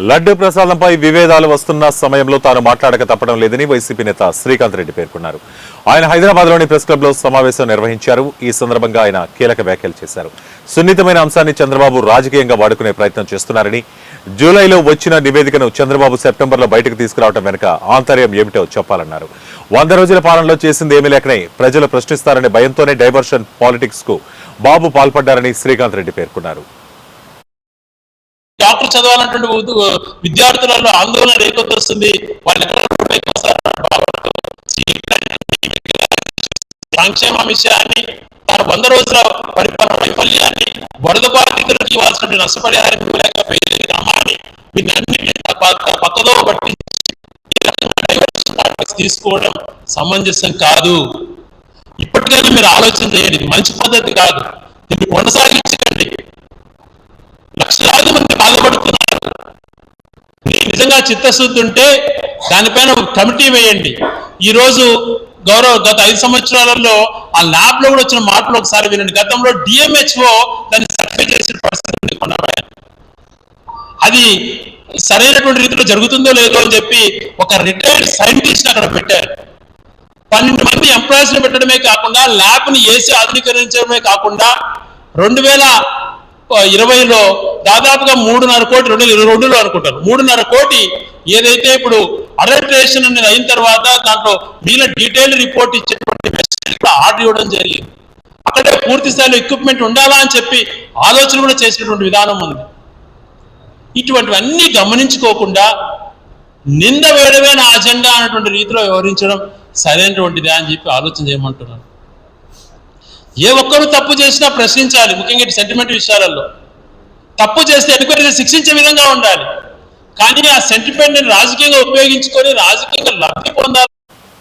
లడ్డు ప్రసాదంపై వివేదాలు వస్తున్న సమయంలో తాను మాట్లాడక తప్పడం లేదని వైసీపీ నేత శ్రీకాంత్ రెడ్డి పేర్కొన్నారు. ఆయన హైదరాబాద్లోని ప్రెస్ క్లబ్లో సమావేశం నిర్వహించారు. ఈ సందర్భంగా ఆయన కీలక వ్యాఖ్యలు చేశారు. సున్నితమైన అంశాన్ని చంద్రబాబు రాజకీయంగా వాడుకునే ప్రయత్నం చేస్తున్నారని, జూలైలో వచ్చిన నివేదికను చంద్రబాబు సెప్టెంబర్లో బయటకు తీసుకురావడం వెనుక ఆంతర్యం ఏమిటో చెప్పాలన్నారు. 100 రోజుల పాలనలో చేసింది ఏమీ లేకనే ప్రజలు ప్రశ్నిస్తారనే భయంతోనే డైవర్షన్ పాలిటిక్స్ కు బాబు పాల్పడ్డారని శ్రీకాంత్ రెడ్డి పేర్కొన్నారు. డాక్టర్ చదవాలన్నటువంటి విద్యార్థులలో ఆందోళన రేకొస్తుంది. సంక్షేమ విషయాన్ని 100 రోజుల పరిపాలన వైఫల్యాన్ని, వరద బాధితులకు ఇవ్వాల్సిన నష్టపరిహారం ఇవ్వలేకపోయే క్రమాన్ని పక్కదో పట్టి తీసుకోవడం సమంజసం కాదు. ఇప్పటికైనా మీరు ఆలోచన చేయండి. మంచి పద్ధతి కాదు. దీన్ని కొనసాగించకండి. లక్షలాది మంది బాధపడుతున్నారు. నిజంగా చిత్తశుద్ధి ఉంటే దానిపైన కమిటీ వేయండి. ఈరోజు గత 5 సంవత్సరాలలో ఆ ల్యాబ్ లో కూడా వచ్చిన మార్పులు ఒకసారి వినండి. గతంలో డిఎంహెచ్ఓ దాన్ని సర్టిఫై చేసిన పరిస్థితి కొన్నాడు. అది సరైనటువంటి రీతిలో జరుగుతుందో లేదో అని చెప్పి ఒక రిటైర్డ్ సైంటిస్ట్ అక్కడ పెట్టారు. 12 మంది ఎంప్లాయీస్ ని పెట్టడమే కాకుండా ల్యాబ్ ని ఏసీ ఆధునీకరించడమే కాకుండా 2020లో దాదాపుగా 3.5 కోటి 2022లో అనుకుంటారు 3.5 కోటి ఏదైతే ఇప్పుడు అడల్టరేషన్ అనేది అయిన తర్వాత దాంట్లో మీన డీటెయిల్ రిపోర్ట్ ఇచ్చేటువంటి ఆర్డర్ ఇవ్వడం జరిగింది. అక్కడే పూర్తి స్థాయిలో ఎక్విప్మెంట్ ఉండాలా అని చెప్పి ఆలోచన కూడా చేసినటువంటి విధానం ఉంది. ఇటువంటివన్నీ గమనించుకోకుండా నింద వేయడమే నా అజెండా అనేటువంటి రీతిలో వ్యవహరించడం సరైనటువంటిదే అని చెప్పి ఆలోచన చేయమంటున్నాను. ఏ ఒక్కరు తప్పు చేసినా ప్రశ్నించాలి. ముఖ్యంగా సెంటిమెంట్ విషయాలలో తప్పు చేస్తే ఎంక్వైరీ శిక్షించే విధంగా ఉండాలి. కానీ ఆ సెంటిమెంట్ రాజకీయంగా ఉపయోగించుకొని రాజకీయంగా లబ్ధి పొందాలి.